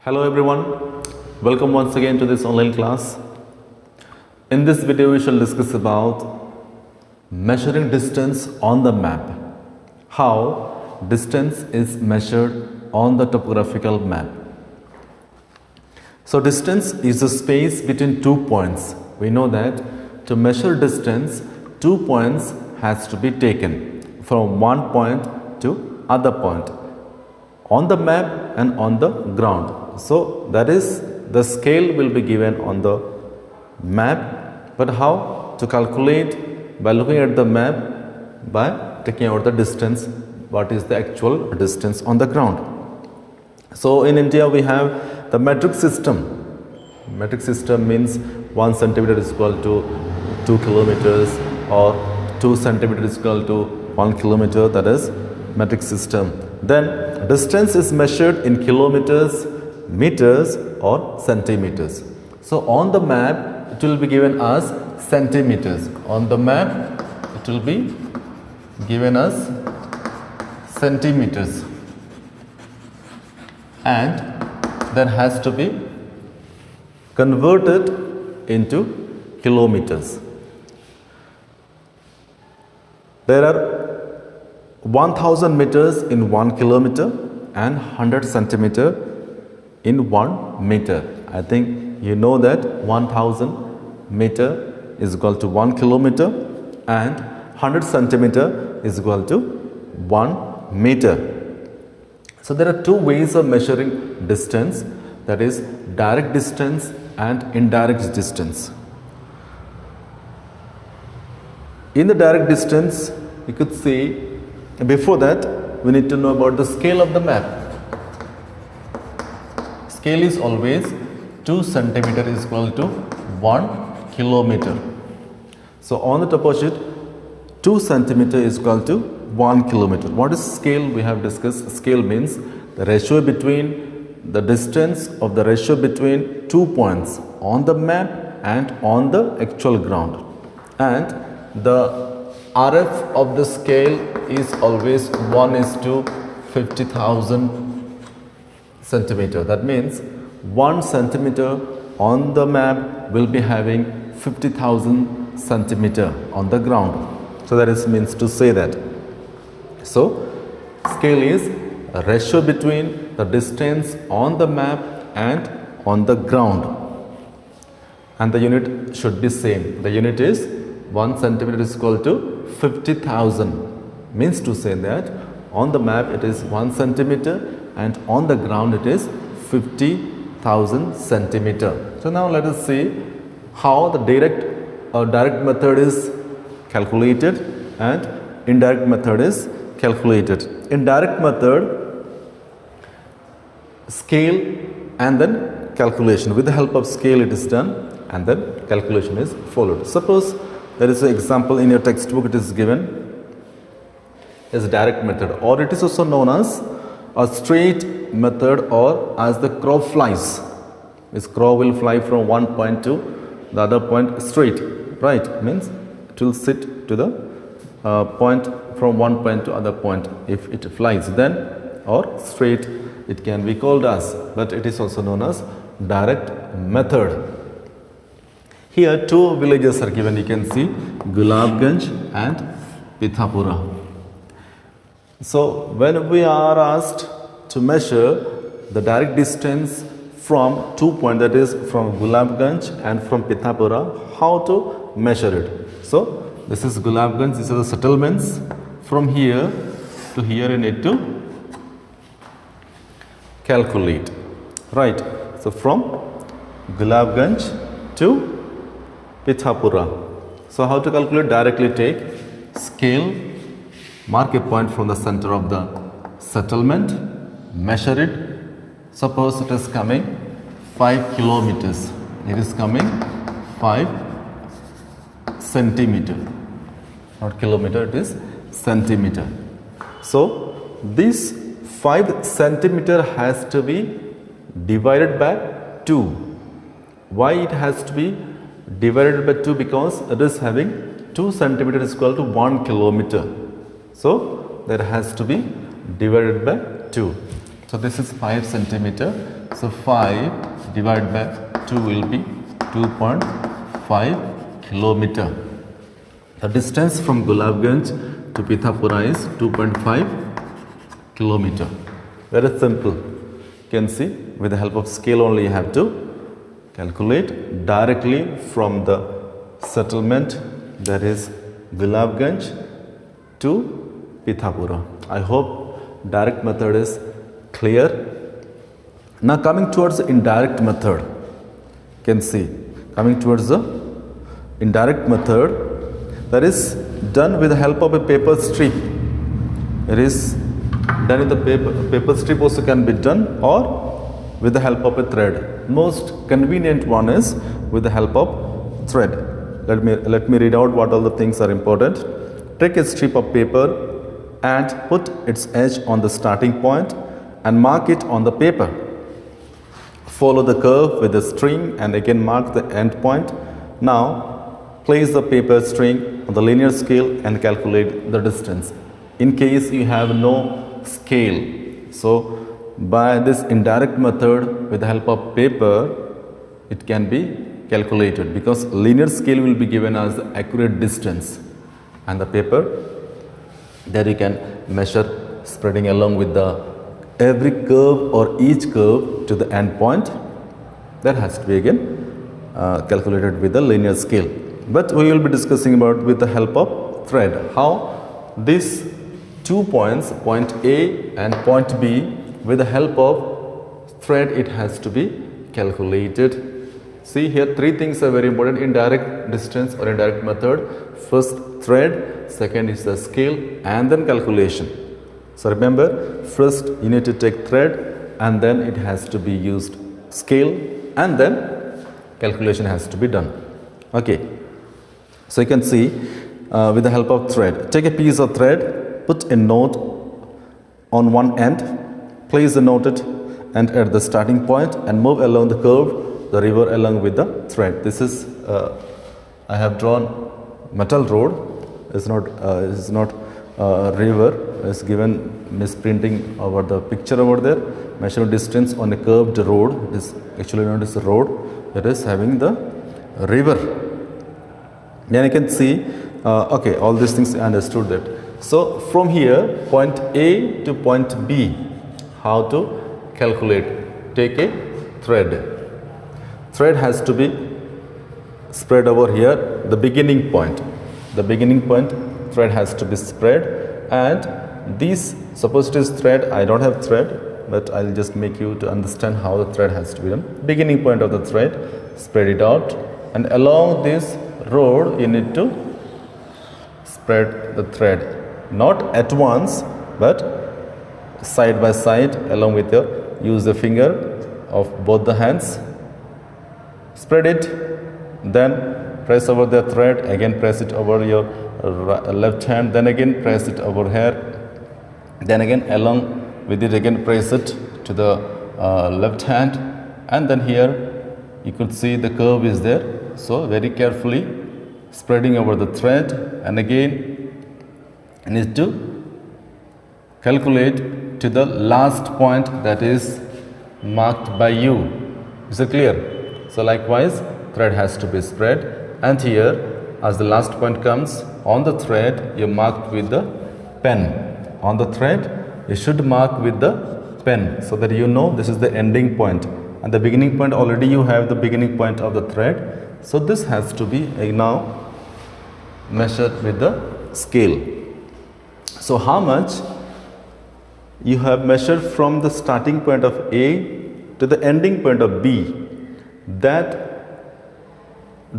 Hello everyone, welcome once again to this online class. In this video we shall discuss about measuring distance on the map. How distance is measured on the topographical map. So distance is the space between 2 points. We know that to measure distance, 2 points has to be taken from one point to other point on the map and on the ground. So that is, the scale will be given on the map, but how to calculate? By looking at the map, by taking out the distance, what is the actual distance on the ground. So in India we have the metric system. Metric system means 1 centimeter is equal to 2 kilometers or 2 centimeters is equal to 1 kilometer, that is metric system. Then distance is measured in kilometers, meters or centimeters. So on the map it will be given as centimeters. On the map it will be given as centimeters, and that has to be converted into kilometers. There are 1000 meters in 1 kilometer and 100 centimeter in 1 meter. I think you know that 1000 meter is equal to 1 kilometer and 100 centimeter is equal to 1 meter. So there are two ways of measuring distance, that is direct distance and indirect distance. In the direct distance, you could see, before that we need to know about the scale of the map. Scale is always 2 centimeter is equal to 1 kilometer. So on the topo sheet, 2 centimeter is equal to 1 kilometer. What is scale? We have discussed. Scale means the ratio between the distance of the ratio between 2 points on the map and on the actual ground. And the RF of the scale is always 1:50,000 centimeter. That means 1 centimeter on the map will be having 50,000 centimeter on the ground. So that is means to say that. So scale is a ratio between the distance on the map and on the ground, and the unit should be same. The unit is 1 centimeter is equal to 50,000, means to say that on the map it is 1 centimeter and on the ground it is 50,000 centimeter. So now let us see how the direct method is calculated and indirect method is calculated. In direct method, scale and then calculation. With the help of scale it is done and then calculation is followed. Suppose there is an example in your textbook, it is given as direct method, or it is also known as a straight method, or as the crow flies. This crow will fly from one point to the other point straight, right? Means it will sit to the point from one point to other point if it flies, then, or straight it can be called as, but it is also known as direct method. Here two villages are given, you can see Gulabganj and Pithapura. So when we are asked to measure the direct distance from 2 points, that is from Gulabganj and from Pithapura, how to measure it? So this is Gulabganj, these are the settlements. From here to here you need to calculate, right? So from Gulabganj to Pithapura. So how to calculate? Directly take scale, mark a point from the center of the settlement, measure it. Suppose it is coming 5 kilometers. It is coming 5 centimeter. Not kilometer, it is centimeter. So this 5 centimeter has to be divided by 2. Why it has to be divided by 2? Because it is having 2 centimeter is equal to 1 kilometer. So that has to be divided by 2. So this is 5 centimeter. So 5 divided by 2 will be 2.5 kilometer. The distance from Gulabganj to Pithapura is 2.5 kilometer. Very simple. You can see with the help of scale only you have to calculate directly from the settlement, that is Gulabganj to Pithapura. I hope direct method is clear. Now coming towards the indirect method, you can see coming towards the indirect method, that is done with the help of a paper strip. It is done with the paper strip also can be done, or with the help of a thread. Most convenient one is with the help of thread. Let me read out what all the things are important. Take a strip of paper and put its edge on the starting point and mark it on the paper. Follow the curve with the string and again mark the end point. Now place the paper string on the linear scale and calculate the distance. In case you have no scale, so by this indirect method with the help of paper, it can be calculated, because linear scale will be given as the accurate distance, and the paper there you can measure spreading along with the every curve or each curve to the end point. That has to be again calculated with the linear scale. But we will be discussing about with the help of thread how these 2 points, point A and point B, with the help of thread it has to be calculated. See here, three things are very important: indirect distance or indirect method. First thread, second is the scale, and then calculation. So remember, first you need to take thread and then it has to be used scale, and then calculation has to be done. Okay, so you can see with the help of thread, take a piece of thread, put a knot on one end, place the knotted end at the starting point and move along the curve, the river along with the thread. This is I have drawn metal road. It's not river. It's given misprinting over the picture over there. Measure distance on a curved road. It is actually not as a road. It is having the river. Then you can see. Okay, all these things I understood that. So from here, point A to point B, how to calculate? Take a thread. Thread has to be spread over here, the beginning point. The beginning point thread has to be spread, and these, suppose it is thread, I don't have thread, but I'll just make you to understand how the thread has to be done. Beginning point of the thread, spread it out, and along this road you need to spread the thread, not at once but side by side, along with your, use the finger of both the hands, spread it, then press over the thread, again press it over your left hand, then again press it over here, then again along with it again press it to the left hand, and then here you could see the curve is there. So very carefully spreading over the thread, and again you need to calculate to the last point that is marked by you. Is it clear? So likewise thread has to be spread, and here as the last point comes on the thread, you mark with the pen. On the thread you should mark with the pen, so that you know this is the ending point, and the beginning point already you have the beginning point of the thread. So this has to be now measured with the scale. So how much you have measured from the starting point of A to the ending point of B, that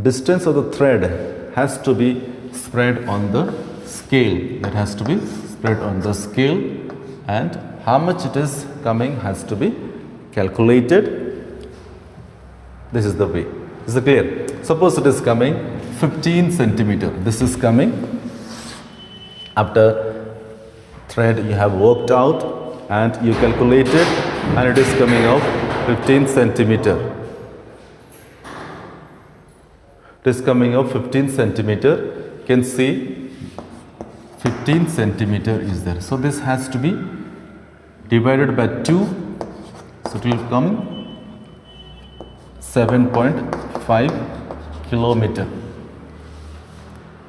distance of the thread has to be spread on the scale. That has to be spread on the scale, and how much it is coming has to be calculated. This is the way. Is it clear? Suppose it is coming 15 centimeter. This is coming after thread you have worked out and you calculated, and it is coming out 15 centimeter. It is coming out 15 centimeter. You can see 15 centimeter is there. So this has to be divided by 2. So it will come 7.5 kilometer.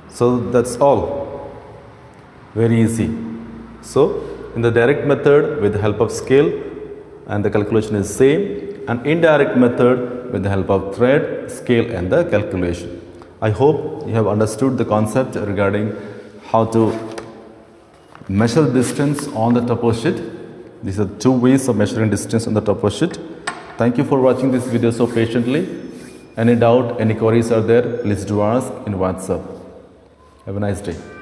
So that's all. Very easy. So in the direct method with the help of scale and the calculation is same, and indirect method with the help of thread, scale and the calculation. I hope you have understood the concept regarding how to measure distance on the topo sheet. These are two ways of measuring distance on the topo sheet. Thank you for watching this video so patiently. Any doubt, any queries are there, please do ask in WhatsApp. Have a nice day.